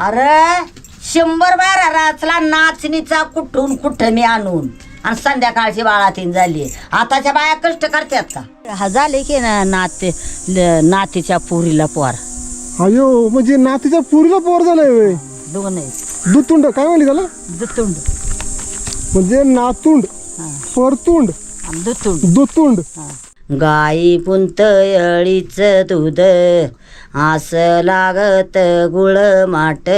अरे 100 बारा राचला नाचणीचा कुठून कुठं मी आणून आणि संध्याकाळची बाळातीन झाली. आताच्या बाया कष्ट करतात का? हा झाले की ना नातीच्या पुरीला पोर. अयो म्हणजे नातीच्या पुरीला पोर झालंय व्हय. दोन दुतुंड काय म्हणली त्याला? दुतुंड म्हणजे नातुंड, परतुंड, दुतुंड. गाई पुंतळीच दूध आस लागत गुळ माट,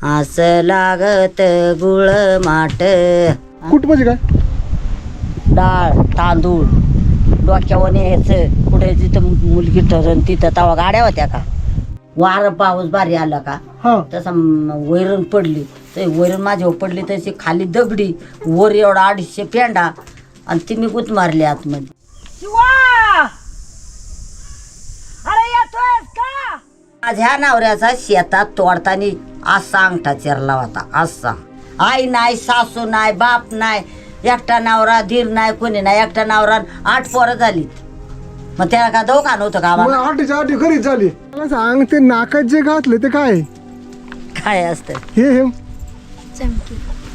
आस लागत गुळ माट. कुठ म्हणजे काय? डाळ तांदूळ डोक्यावर न्यायचं. कुठे जिथं मुलगी ठरण तिथं तवा गाड्या होत्या का? वार पाऊस भारी आला का तसं वैरण पडली तर वैरण माझ्यावर पडली तशी खाली दगडी वर एवढा 250 पेंडा आणि तिने गुत मारली आतमध्ये. माझ्या नवऱ्याचा शेतात तोडताना असा अंगठा चिरला होता. असा आई नाही, सासू नाही, बाप नाही, एकटा नवरा, धीर नाही, कोणी नाही. एकटा नवरा 8 पोरं झाली. मग त्याला का दवाखाना होतं का? मग 8च्या 8 घरीच झाली. मला सांग ते नाकात जे घातले ते काय काय असतं हे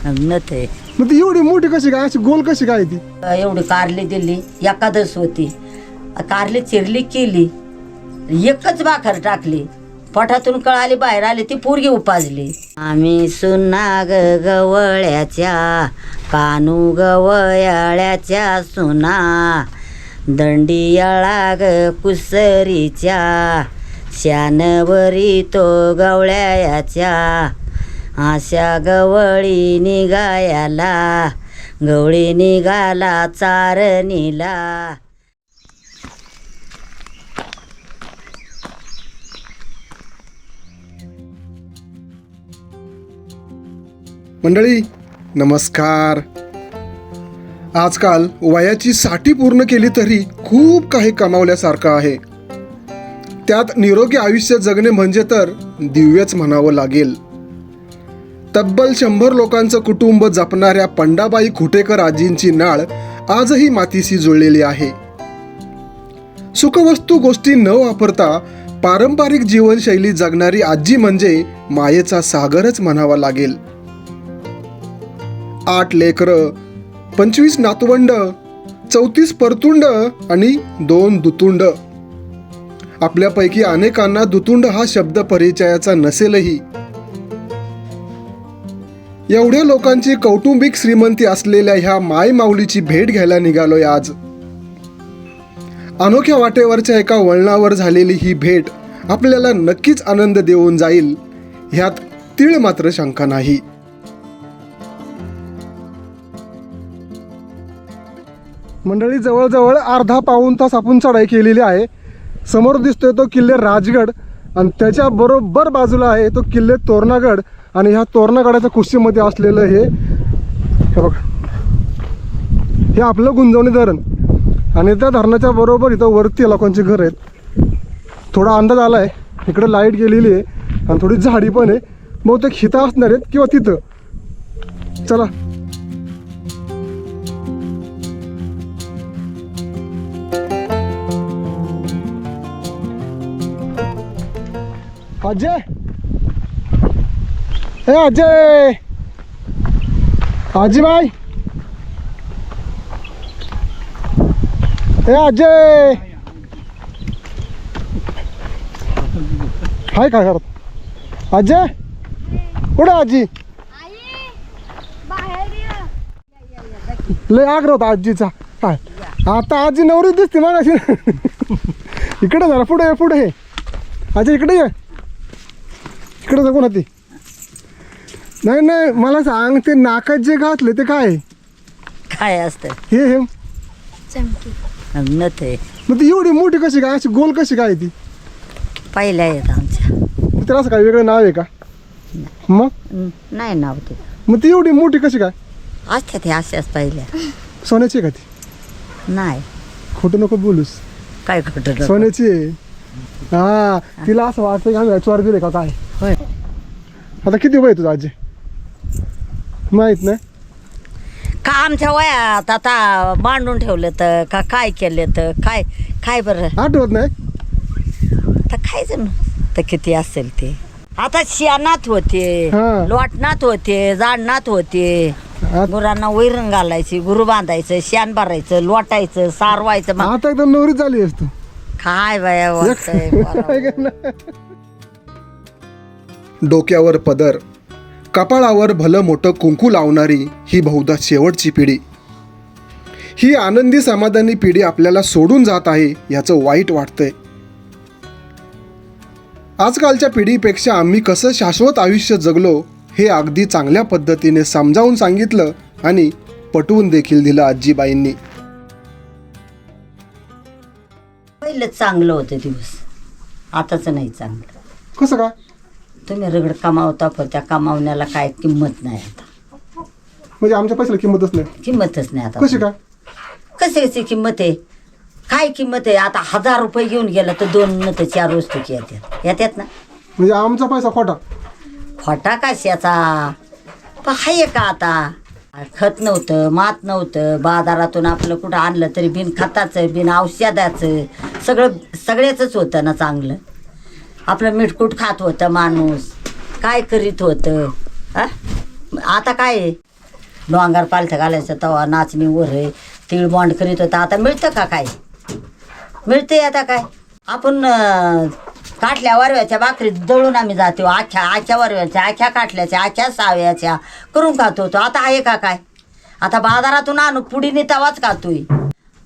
नथ आहे. मग ती एवढी मोठी कशी काय, अशी गोल कशी काय ती? एवढी कारली दिली. एकादश होती, कारली चिरली केली, एकच भाकर टाकली, पोटातून कळाली बाहेर आली, ती पोरगी उपाजली. आम्ही सुना गवळ्याच्या कानू गवयाळ्याच्या सुना, दंडियाळा ग कुसरीच्या शानवरी तो गवळ्याच्या. आशा गवळी निघायाला, गवळी निघाला चारणीला. मंडळी नमस्कार. आजकाल वयाची 60 पूर्ण केली तरी खूप काही कमावल्यासारखं आहे. त्यात निरोगी आयुष्य जगणे म्हणजे तर दिव्यच म्हणावं लागेल. तब्बल 100 लोकांचं कुटुंब जपणाऱ्या पंडाबाई खुटेकर आजींची नाळ आजही मातीशी जुळलेली आहे. सुखवस्तू गोष्टी न वापरता पारंपरिक जीवनशैली जगणारी आजी म्हणजे मायेचा सागरच म्हणावा लागेल. 8 लेकरं, 25 नातवंड, 34 परतुंड आणि 2 दुतुंड. आपल्यापैकी अनेकांना दुतुंड हा शब्द परिचयाचा नसेलही. एवढ्या लोकांची कौटुंबिक श्रीमंती असलेल्या ह्या माय माऊलीची भेट घ्यायला निघालोय आज. अनोख्या वाटेवरच्या एका वळणावर झालेली ही भेट आपल्याला नक्कीच आनंद देऊन जाईल, ह्यात तीळ मात्र शंका नाही. मंडळी जवळजवळ अर्धा पाऊण तास आपण चढाई केलेली आहे. समोर दिसतोय तो किल्ले राजगड आणि त्याच्या बरोबर बाजूला आहे तो किल्ले तोरणागड. आणि ह्या तोरणागडाच्या कुशीमध्ये असलेलं हे बघा, हे आपलं गुंजवणी धरण. आणि त्या धरणाच्या बरोबर इथं वरती लोकांची घर आहेत. थोडा अंदाज आला आहे, इकडं लाईट गेलेली आहे आणि थोडी झाडी पण आहे. बहुतेक हिथं असणार आहेत किंवा तिथं. चला अजय, हे अजय, आजीबाई, हे अजय, हाय काय करत? अजय कुठे आजी? लय आग्रह होता आजीचा. काय आता आजी नवरी दिसते मला. इकडे जरा पुढे ये, पुढे ये अजय, इकडे ये. इकडे जाऊ ना ती. नाही नाही मला सांग ते नाकात जे घातले ते काय काय असतं हे नथ आहे. मग ती एवढी मोठी कशी काय, अशी गोल कशी काय ती? पहिल्या आहेत आमच्या. त्याला असं काय वेगळं नाव आहे का? मग नाही नाव ते. मग ती एवढी मोठी कशी काय असते ते अशाच पहिल्या. सोन्याची आहे का ती? नाही खोटं नको बोलूस. काय खोटं? सोन्याची आहे. हा तिला असं वाटतं की आम्ही चोर दिले का काय? होय. आता किती वय तुझं आजी माहित नाही का? आमच्या वयात आता मांडून ठेवलं तर का काय केलं तर काय काय बरं आठवत नाही. तर खायचं ना तर किती असेल ते. आता शेणात होते, हा. लोटणात होते, जाडणात होते. गुरांना वैरण घालायची, गुरु बांधायचं, शेण भरायचं, लोटायचं, सारवायचं. मग आता एकदम नवरीच झाली असतो. काय बाया वाटतंय पोराला. डोक्यावर पदर, कपाळावर भलं मोठं कुंकू लावणारी ही बहुधा शेवटची पिढी. ही आनंदी समाधानी पिढी आपल्याला सोडून जात आहे याचं वाईट वाटतंय. आजकालच्या पिढीपेक्षा आम्ही कसं शाश्वत आयुष्य जगलो हे अगदी चांगल्या पद्धतीने समजावून सांगितलं आणि पटवून देखील दिलं आजीबाईंनी. पहिलंच चांगलं होतं दिवस, आताच नाही चांगलं. कसं काय? तुम्ही रगड कमावता पण त्या कमावण्याला काय किंमत नाही आता. म्हणजे आमच्या पैशाला किंमतच नाही. किंमतच नाही आता. कशी काय? कशाची किंमत आहे? काय किंमत आहे? आता 1000 रुपये घेऊन गेला तर 2 न तर 4 वस्तूची येतात ना. म्हणजे आमचा पैसा खोटा. खोटा कशाचा? पण आहे का आता? खत नव्हतं, मात नव्हतं, बाजारातून आपलं कुठं आणलं तरी बिन खताचं, बिन औषधाचं, सगळ्याच होतं ना चांगलं. आपलं मिठकूट खात होतं माणूस, काय करीत होतं. आता काय आहे? डोंगर पालथं घालायचं तवा नाचणी वर आहे, तीळ बॉन्ड करीत होता. आता मिळतं का काय? मिळते आता काय? आपण काटल्या वरव्याच्या भाकरीत दळून आम्ही जातो, आख्या वरव्याच्या, आख्या काटल्याच्या, आख्या साव्याच्या करून खातो होतो. आता आहे का काय? आता बाजारातून आणू पुडीने तवाच खातोय.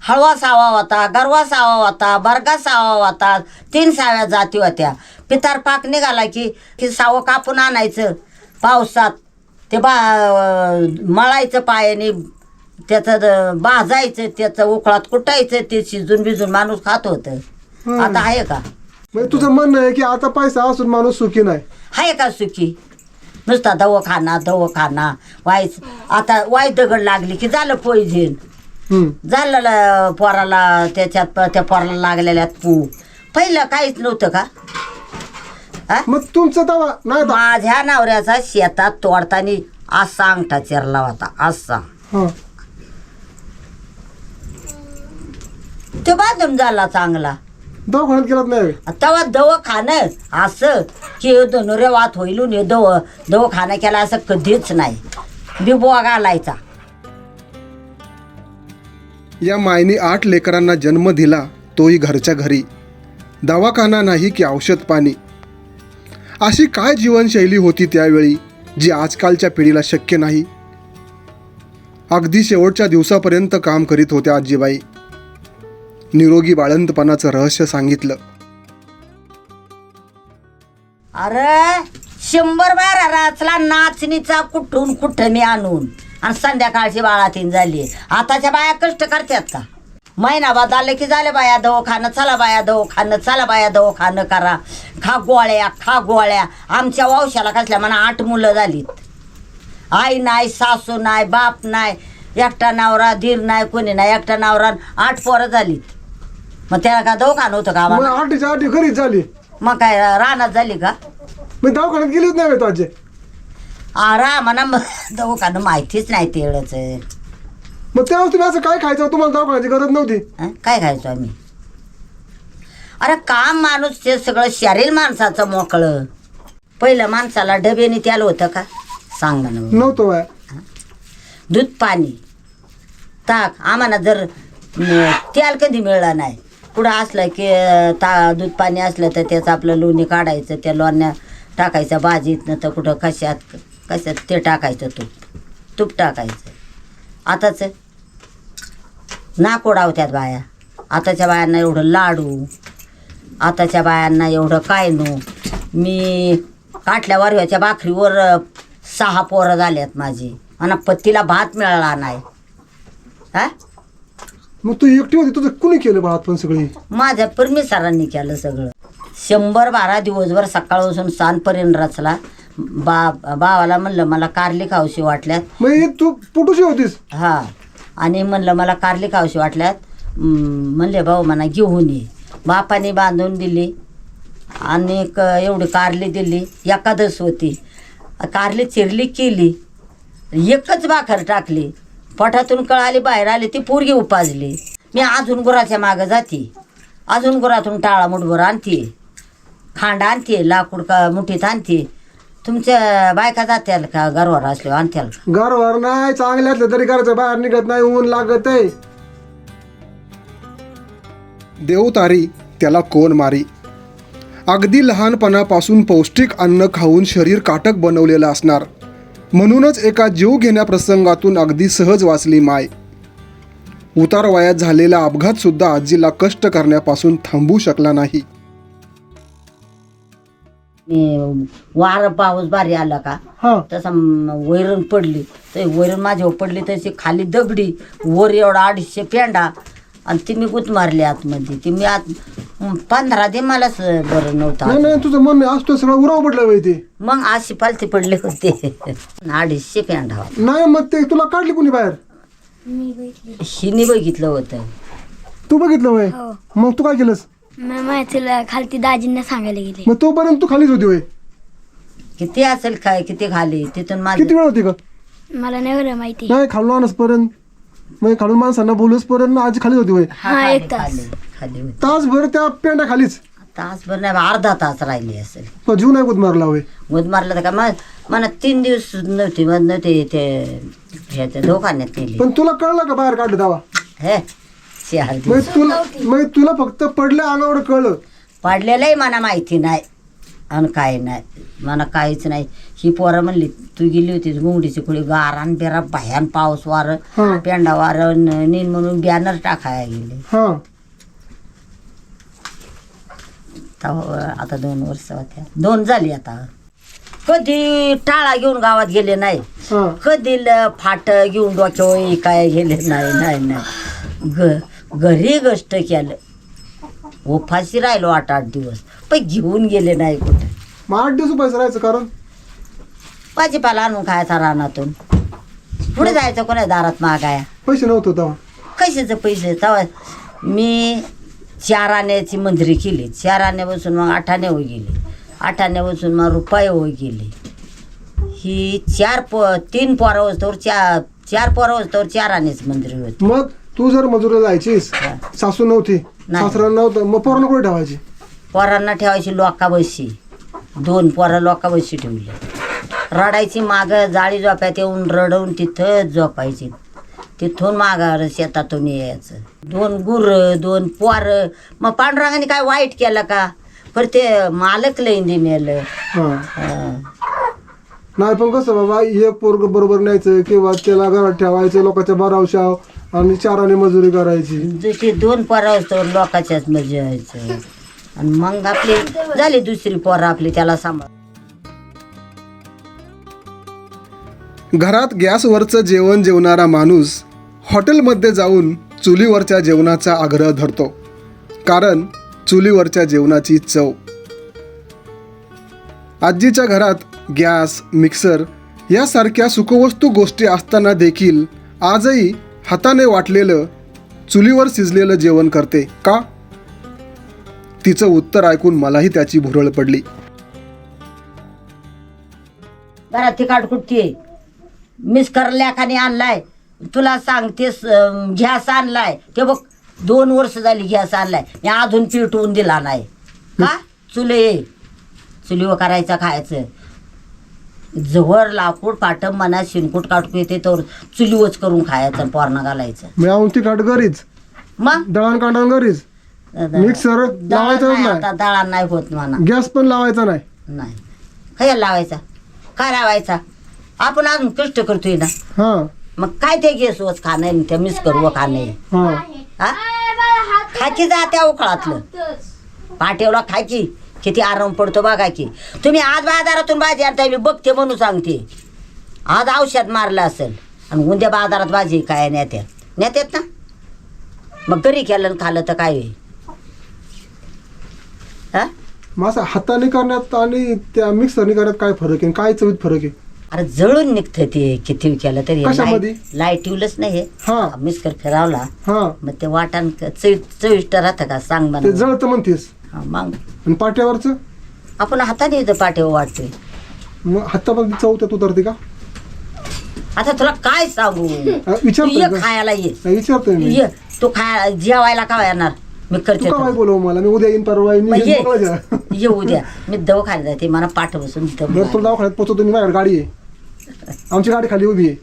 हळवा सावा होता, गरवा सावा होता, बरगा सावा होता, 3 साव्या जाती होत्या. पितार पाक निघाला की सावं कापून आणायचं पावसात, ते मळायचं पायाने, त्याचं भाजायचं, त्याचं उकळात कुटायचं, ते शिजून बिजून माणूस खात होतं. आता आहे का? म्हणजे तुझं म्हणणं आहे की आता पैसा असून माणूस सुखी नाही. आहे का सुखी? नुसता दवाखाना वाईच. आता वाय दगड लागली की झालं पोयझन, झालं पोराला, त्याच्यात त्या पोराला लागलेल्यात पू. पहिलं काहीच नव्हतं का? मग तुमचं तवा नाही. माझ्या नवऱ्याचा शेतात तोडताना असा अंगठा चिरला होता, असा. ते बाथरूम झाला चांगला. दवाखान्यात गेलात नाही? तेव्हा दवाखानं असं की धनुर्यवात होईल दवाखाना केला असं कधीच नाही. बिबवा घालायचा. या मायने 8 लेकरांना जन्म दिला, तोही घरच्या घरी. दवाखाना नाही की औषध पाणी. अशी काय जीवनशैली होती त्यावेळी जी आजकालच्या पिढीला शक्य नाही. अगदी शेवटच्या दिवसापर्यंत काम करीत होत्या आजीबाई. निरोगी बाळंतपणाचं रहस्य सांगितलं. अरे 100 बारा राचला नाचणीचा कुठून कुठं आणून आणि संध्याकाळची बाळातीन झाली. आताच्या बाया कष्ट करतात का? महिना बाद आले की झाले बाया दवाखानं, चला बाया दवाखानं, चला बाया दवाखानं करा, खा गोळ्या. आमच्या वंशाला कसल्या म्हणा 8 मुलं झालीत. आई नाही, सासू नाही, बाप नाही, एकटा नवरा, धीर नाही, कोणी नाही, एकटा नवरा, 8 पोरं झालीत. मग त्याला का दवाखानं होतं का आम्हाला? 8च्या घरीच झाली. मग काय रानात झाली का? मी दवाखान्यात गेलीच नाही तो आजी. म्हणा दवाखानं माहितीच नाही तेवढंच. मग तेव्हा तुम्ही असं काय खायचं? तुम्हाला दवाखान्याची गरज नव्हती. काय खायचो आम्ही? अरे काम माणूस ते सगळं शरीर माणसाचं मोकळं. पहिलं माणसाला डबेने त्याला होतं का? सांग ना. नव्हतं बाय. दूध पाणी ताक. आम्हाला जर तेल कधी मिळलं नाही, पुढं असलं की दूध पाणी असलं तर त्याचं आपलं लोणी काढायचं, त्या लोण्या टाकायचं भाजीत, न तर कुठं कशात ते टाकायचं, तूप टाकायचं. आताच नाक ओढावत्यात बाया. आताच्या बायांना एवढं लाडू, आताच्या बायांना एवढं काय नो. मी काटल्या वरव्याच्या भाकरीवर 6 पोरं झाल्यात माझी, आणि पत्तीला भात मिळाला नाही. मग तू एकटी होती, तुझं कुणी केलं बाळात पण सगळी? माझ्या परमेश्वरांनी केलं सगळं. 112 दिवसभर सकाळपासून सांजपर्यंत रचला. भावाला म्हणलं मला कारली खावशी वाटल्यात. मग तू पुटूशी होतीस? हा. आणि म्हणलं मला कारली खावशी वाटल्यात. म्हणले भाऊ म्हणा घेऊन ये. बापाने बांधून दिली आणि एवढी कारली दिली. एकादश होती. कारली चिरली केली, एकच भाकर टाकली, पोटातून कळाली बाहेर आली, ती पोरगी उपाजली. मी अजून गुराच्या मागं जाते, अजून गुरातून टाळा मुठभर आणते. खांड आणते लाकूड का मुठीत आणते. तुमच्या बायका जात्याल का घरवर असल्यावर आणत्याल का? घरवर नाही, चांगले असले तरी घराच्या बाहेर निघत नाही, ऊन लागत आहे. देवतारी त्याला कोण मारी. अगदी लहानपणापासून पौष्टिक अन्न खाऊन शरीर काटक बनवलेलं असणार. म्हणूनच एका जीव घेण्या प्रसंगातून अगदी सहज वाचली माय. उतार वयात झालेला अपघात सुद्धा आजीला कष्ट करण्यापासून थांबू शकला नाही. वार पाऊस भारी आला का हा तसं वैरण पडली तर वैरण माझ्यावर पडली तशी खाली दगडी वर एवढा 250 पेंडा आणि ती मी गुत मारली आतमध्ये. ती मी आत 15 दे मलाच बरं नव्हतं. नाही नाही, तुझं मन असतो सगळं उराव पडलं बाई ते. मग अशी पालती पडले होते 250 पेंडा. नाही मग ते तुला काढली कुणी बाहेर? हिने बघितलं होतं. तू बघितलं वय? मग तू काय केलंस? तिला खालती दाजींना सांगायला गेले. मग तोपर्यंत तू खालीच होती वय? किती असेल काय किती खाली तिथून माझं किती वेळ होती का? मला नाही बरं माहिती. नाही खालून आणस पर्यंत, मग खालून माणसांना बोलूस पर्यंत आजी खालीच होती वय? हा, हा, खाली, एक तास. खाली खाली होती. तासभर त्या पेंड्या खालीच? तासभर नाही अर्धा तास राहिली असेल. तो जीव नाही गुद मारला वय? गुद मारलं तर का मला 3 दिवस नव्हते ते ह्याच्या दवाखान्यात नेली. पण तुला कळलं का बाहेर काढलं दावा? हे 4 दिवस मग तुला फक्त पडल्या अंगावर कळलं? पडलेलंही मला माहिती नाही आणि काय नाही, मला काहीच नाही. ही पोरं म्हणली तू गेली होती मुंगडीची कुळी गारान बेरा भयान पाऊस वार हा. पेंडा वार नीन म्हणून बॅनर टाकायला गेले. हा आता 2 वर्ष होत्या, 2 झाली आता. कधी टाळा घेऊन गावात गेले नाही, हा कधी फाट घेऊन डोक्यावर काय गेले नाही. घरी गोष्ट केलं. उपाशी राहिलो 8-8 दिवस, पण घेऊन गेले नाही कुठे. मग 8 दिवस पैसे राहायचं कारण? भाजीपाला आणून खायचा रानातून. पुढे जायचं कोणा दारात मागाया. पैसे नव्हतं तेव्हा? कशाचं पैसे तेव्हा मी 4 आण्याची मंजरी केली. 4 आण्यापासून मग 8 आणे होई गेले. 8 आण्यापासून मग रुपये होई गेले. ही 3 पोरं होतं 4 पोरं होतं 4 आण्याची मंजरी होती. मग तू जर मजुरीला जायचीस, सासू नव्हती, नाही. सासरा नव्हतं, मग पोरांना कुठे ठेवायची? पोरांना ठेवायची लोकाबशी. 2 पोरं लोकाबशी ठेवली. रडायची मागं जाळी झोपायत येऊन रडवून तिथं झोपायची. तिथून मागावर शेतातून यायचं. 2 गुरं 2 पोरं. मग पांडुरंगाने काय वाईट केलं का? पर ते मालक लईंदी मेलं. हा नाही पण कसं बाबा, एक पोरग बरोबर न्यायचं किंवा त्याला घरात ठेवायचं लोकांच्या बारावशाव आणि 4 आणे मजुरी करायची. जशी 2 पोरं असतो लोकांच्याच मजा यायचं. आणि मग आपली झाली दुसरी पोरं आपली त्याला सांभाळ. घरात गॅसवरचं जेवण जेवणारा माणूस हॉटेलमध्ये जाऊन चुलीवरच्या जेवणाचा आग्रह धरतो, कारण चुलीवरच्या जेवणाची चव. आजीच्या घरात गॅस, मिक्सर यासारख्या सुखवस्तू गोष्टी असताना देखील आजही हाताने वाटलेलं चुलीवर शिजलेलं जेवण करते का? तिचं उत्तर ऐकून मलाही त्याची भुरळ पडली. घरात तिखट कुठती मिस करल्याखाने आणलाय. तुला सांगतेस गॅस आणलाय ते बघ 2 वर्ष झाली गॅस आणलाय. मी अजून पिटवून दिला नाही का? चुलीवर करायचं खायचं. जवळ लाकूड पाट मना शिनकूट काटकू येते तर चुलीवच करून खायचं पोरणं घालायचं. मी आऊन ती काट घरीच, मग दळण काढून घरीच, मिक्सर लावायचं नाही, नाही, आता दळा नाही होत म्हणा. गॅस पण लावायचा नाही. नाही काय लावायचा? काय लावायचा? आपण अजून कष्ट करतोय ना. हा मग काय ते गॅसवच खाणं त्या मिस करू खाणे. हा खायची जा त्या उकळातलं पाटेवला खायची. किती आराम पडतो बघा की. तुम्ही आज बाजारातून भाजी आणता मी बघते म्हणून सांगते. आज औषध मारलं असेल आणि उद्या बाजारात भाजी काय नेत्यात ना. मग घरी केलं आणि खाल्लं तर काय होईल? हा माझा हाताने करण्यात आणि त्या मिक्सरने करण्यात काय फरक आहे? काय चवीत फरक आहे? अरे जळून निघतं ते किती केलं तरी. कशामध्ये? लाईट ठेवलंच नाही हा. मिस्कर फिरावला हा मग ते वाटण चविष्ट राहतं का सांग ते मला. जळतं म्हणतेस. हा, मग आणि पाट्यावरचं आपण हाताने इथं पाठीवर वाटतोय. मग हातामध्ये चव त्यात उतरते का? आता तुला काय सांगू? तू विचारतोय ये का? खायला ये. विचारतोय मी. ये तू जेवायला का येणार? मी तू करते काय बोलव मला, मी उद्या येईन परवा येईन, मग मी ये मोकळा जा. ये उद्या मी दवाखान्यात जाते, मला पाठ बसून बरं तुला दवाखान्यात पोचवतो मी, माझ्याकडे गाडी आहे, आमची गाडी खाली उभी आहे,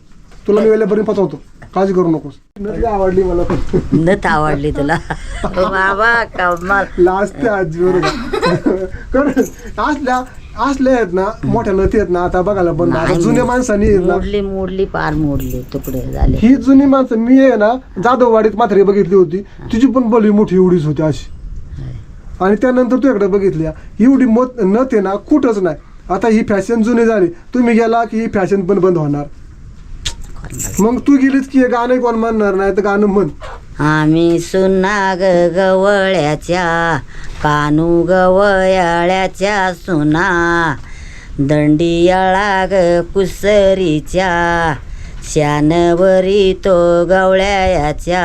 तुला मी वेळेपर्यंत पोचवतो, काळजी करू नकोस. नदी आवडली मला पण. नथ आवडली तुला बाबा कमाल. लाजते आजी बरोबर. कारण असल्या आहेत ना मोठ्या नथी आहेत ना, आता बघायला पण आता जुन्या माणसांनी आहेत ना, मोडली पार मोडली, तुकडे झाले. ही जुनी माणसं, मी आहे ना जाधववाडीत म्हातारी बघितली होती, तिची पण बली मोठी एवढीच होती अशी, आणि त्यानंतर तू इकडे बघितली एवढी नथ आहे ना कुठंच नाही. आता ही फॅशन जुनी झाली, तुम्ही गेला की ही फॅशन पण बंद होणार. मग तू गेलीस की हे गाणं कोण म्हणणार नाही, तर गाणं म्हण. आम्ही सुना गवळ्याच्या, कानू गवयाळ्याच्या सुना, दंडियाळा कुसरीच्या, शानवरी तो गवळ्याच्या,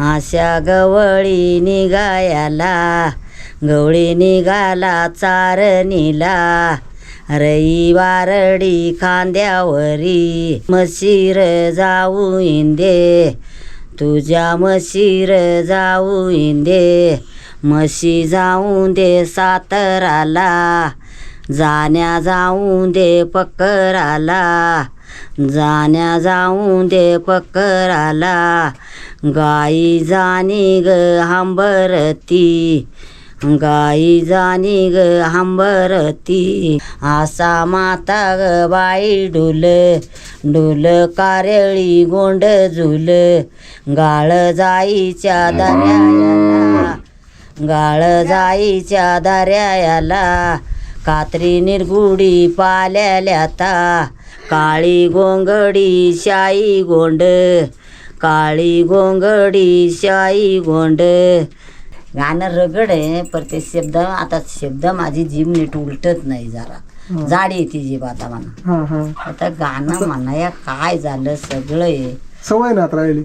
अशा गवळी निघायाला, गवळी निघाला चारणीला, रविवारडी खांद्यावरी, मशीर जाऊ इंदे, तुझ्या मशीर जाऊ इंदे, म्हशी जाऊन दे साताराला, जाण्या जाऊन दे पक्कराला, जाण्या जाऊन दे पक्कराला, गाई जाणी ग हंबरती, गाई जाणी ग हंबरती, आसा माता ग बाई डुल, डुल कारेळी गोंड झुल, गाळ जाईच्या दर्याला, गाळ जाईच्या दर्याला, कात्री निरगुडी पाल्याल्याता, काळी गोंगडी शाई गोंड, काळी गोंगडी शाई गोंड. गाणं रगड आहे, पण ते शब्द आता शब्द माझी जीभ नीट उलटत नाही, जरा जाडी येते जीभ आता म्हणा. आता गाणं म्हणाया काय झालं सगळं आहे सवय ना राहिली,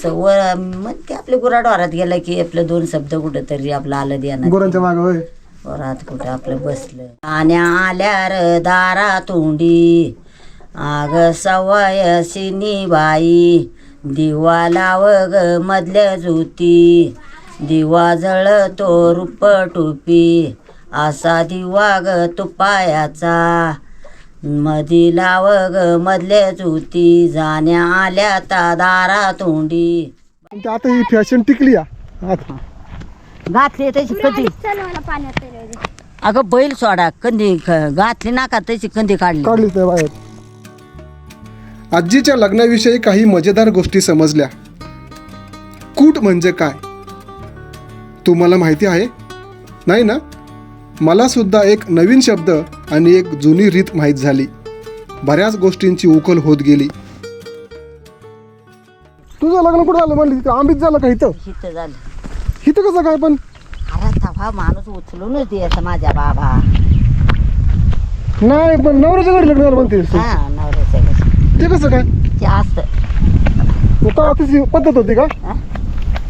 सवय मग ते आपल्या गुराढोरात गेलं की आपलं दोन शब्द कुठं तरी आपलं आलं द्यानं, गुरांच्या मागं होय. वरात कुठं आपलं बसलं. आण्या आल्यार दारा तोंडी, आग सवय शिनी बाई, दिवा लाव ग मधल्या ज्योती, दिवा जळतो रूप टोपी, असा दिवा ग तुपायाचा, मधी लाव ग मधल्या ज्योती, जाण्या आल्या ता दारा तोंडी. पण ते आता ही फॅशन टिकली आता. घातली तशी कधी, अगं बैल सोडा कंदी घातली ना का तशी कंदी काढली. काढलीच नाही बाहेर. आजीच्या लग्नाविषयी काही मजेदार गोष्टी समजल्या. कूट म्हणजे काय तुम्हाला माहिती आहे? नाही ना? मला सुद्धा एक नवीन शब्द आणि एक जुनी रीत माहीत झाली. बऱ्याच गोष्टींची उकल होत गेली. तुझं लग्न कुठं झालं म्हणली? आंबीत झालं का इथं? हित झालं. इथं कसं काय पण? अरे तवा माणूस उचलूनच द्यायचा माझ्या बाबा. नाही पण नवऱ्याच्या घरी लग्न झालं म्हणतेस तू. हा नवऱ्याच्या घरी. ते कसं काय? ते असतं. तेव्हा तशी पद्धत होती का? हा?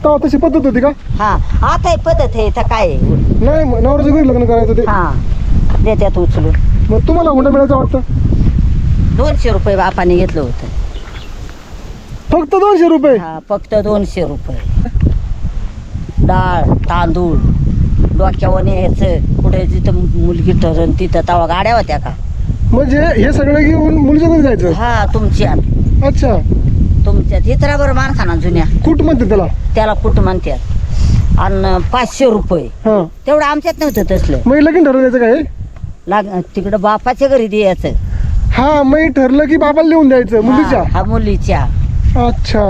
तेव्हा तशी पद्धत होती का? हा आता ही पद्धत आहे तर काय आहे? नाही मग नवऱ्याच्या घरी लग्न करायचं ते. हा देत्यात उचलून. मग तुम्हाला हुंडा मिळायचं वाटतं? 200 रुपये बापाने घेतलं होतं. फक्त 200 रुपये? हा फक्त 200 रुपये. डाळ तांदूळ डोक्यावर न्यायचं, कुठे जिथं मुलगी ठरण तिथं तवा गाड्या होत्या का? म्हणजे हे सगळं घेऊन मुलीच्या घरी जायचं? हा तुमच्यात अच्छा. तुमच्यात इतराबर माणसाना जुन्या कुठ म्हणते त्याला? त्याला कुठं म्हणतात. आणि 500 रुपये हा. तेवढं आमच्यात नव्हतं तसलं. मग लगीन ठरवायचं काय? तिकडं बापाच्या घरी द्यायचं. हा मग ठरलं की बाबाला लिहून द्यायचं मुलीच्या? हा मुलीच्या. अच्छा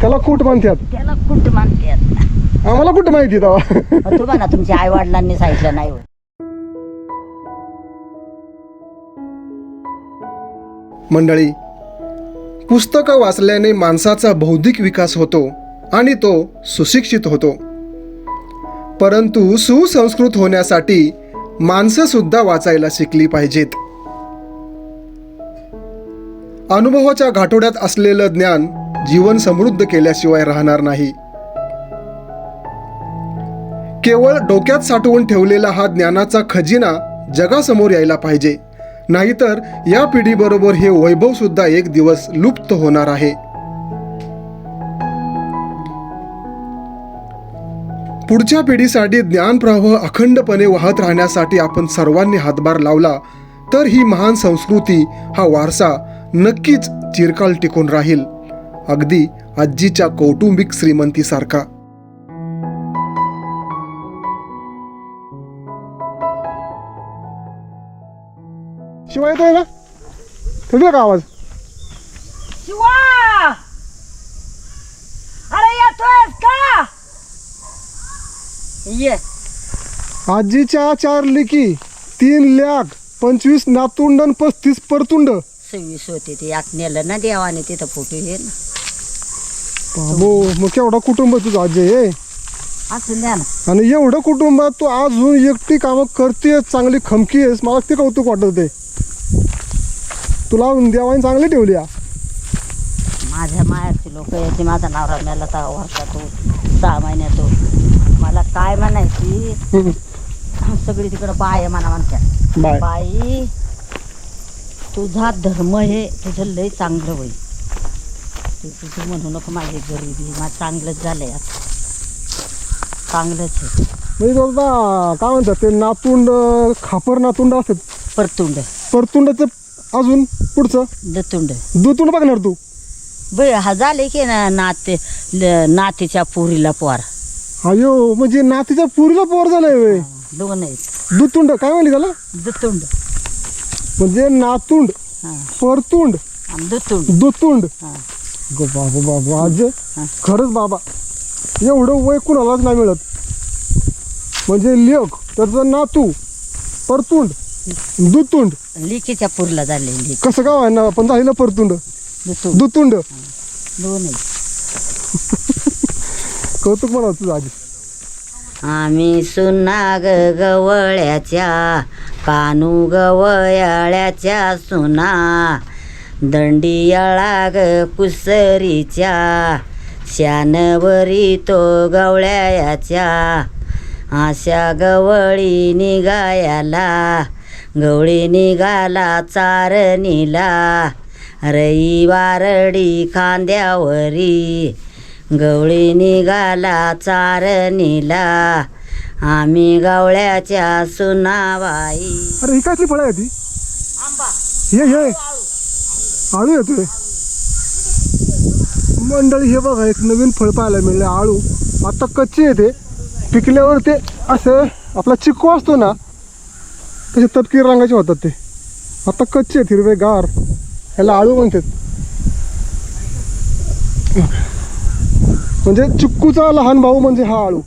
त्याला कुठ म्हणतात? त्याला कुठं म्हणतात. आम्हाला कुठं माहिती तेव्हा? तुम्हाला तुमच्या आई वडिलांनी सांगितलं नाही. मंडळी, पुस्तकं वाचल्याने माणसाचा बौद्धिक विकास होतो आणि तो सुशिक्षित होतो. परंतु सुसंस्कृत होण्यासाठी माणसं सुद्धा वाचायला शिकली पाहिजेत. अनुभवाच्या गाठोड्यात असलेलं ज्ञान जीवन समृद्ध केल्याशिवाय राहणार नाही. केवळ डोक्यात साठवून ठेवलेला हा ज्ञानाचा खजिना जगासमोर यायला पाहिजे. नाहीतर या पिढीबरोबर हे वैभव सुद्धा एक दिवस लुप्त होणार आहे. पुढच्या पिढीसाठी ज्ञानप्रवाह अखंडपणे वाहत राहण्यासाठी आपण सर्वांनी हातभार लावला तर ही महान संस्कृती, हा वारसा नक्कीच चिरकाल टिकून राहील, अगदी आजीच्या कौटुंबिक श्रीमंतीसारखा. शिवाय येतोय ना, ठेवला का आवाज? शिवा, अरे येतोयस का? ये. आजीच्या 4 लेकी, 3,25,000 नातुंड आणि 35 परतुंड. 26 होते ते याक नेलं ना देवाने, तिथं फोटो हे ना. बाबो, मग केवढा कुटुंब तुझं आजी आहे. असं द्या ना. आणि एवढं कुटुंबात तू अजून एकटी कामं करते, चांगली खमकी आहेस, मला ते कौतुक वाटत आहे. तुला देवाने चांगली ठेवली या. माझ्या मायाची लोक यायची, माझा नवरा मेला तर वर्षातो 6 महिन्यातो. मला काय म्हणायची, सगळी तिकडं बाय म्हणा म्हणतात. बाय. बाई, तुझा धर्म हे तुझं लय चांगलं होईल. तुझं म्हणू नको माझी गरिबी, माझं चांगलंच झालंय आता, चांगलंच आहे. म्हणजे तुला काय म्हणतात ते नातुंड, खापर नातुंड असतात. परतुंड, परतुंडाचं अजून पुढचं दतुंड. दुतुंड बघणार तू. हा झाले की ना नातीच्या पुरीला पोर. अयो, म्हणजे नातीच्या पुरीला पोर झालंय व्हय. 2 आहेत. दुतुंड काय म्हणली त्याला? दतुंड. म्हणजे नातुंड, हा, परतुंड, आणि दतुंड. दुतुंड. हा. गो बाबू बाबू, आज हा. खरंच बाबा, एवढं वय कुणालाच नाही मिळत. म्हणजे लेक, त्याचं नातू, परतुंड, दुतुंड. लिकीच्या पुरीला झाले लिक. कसं काय आहे ना, पण झालेलं परतुंड, दतुंड. दुतुंड. 2 आहेत. कौतुक म्हणा तुझं आजी. आम्ही सुना ग गवळ्याच्या, कानू गवयाळ्याच्या सुना, दंडियाळा ग कुसरीच्या, शानवरी तो गवळ्याच्या. आशा गवळी निघायाला, गवळी निघाला चारणीला, रविवारडी खांद्यावरी, गवळी निघाला चारणीला, आम्ही गवळ्याच्या सुनाबाई. अरे ही काय फळं आहे ती? आंबा. हे आळू येतोय. मंडळी, हे बघा, एक नवीन फळ पाहायला मिळलं, आळू. आता कच्चे येते, पिकल्यावर ते असं आपला चिक्कू असतो ना, तसे तपकीर रंगाचे होतात ते. आता कच्चे आहेत, हिरवे गार, ह्याला आळू म्हणतात. म्हणजे चिक्कूचा लहान भाऊ म्हणजे हा आळू.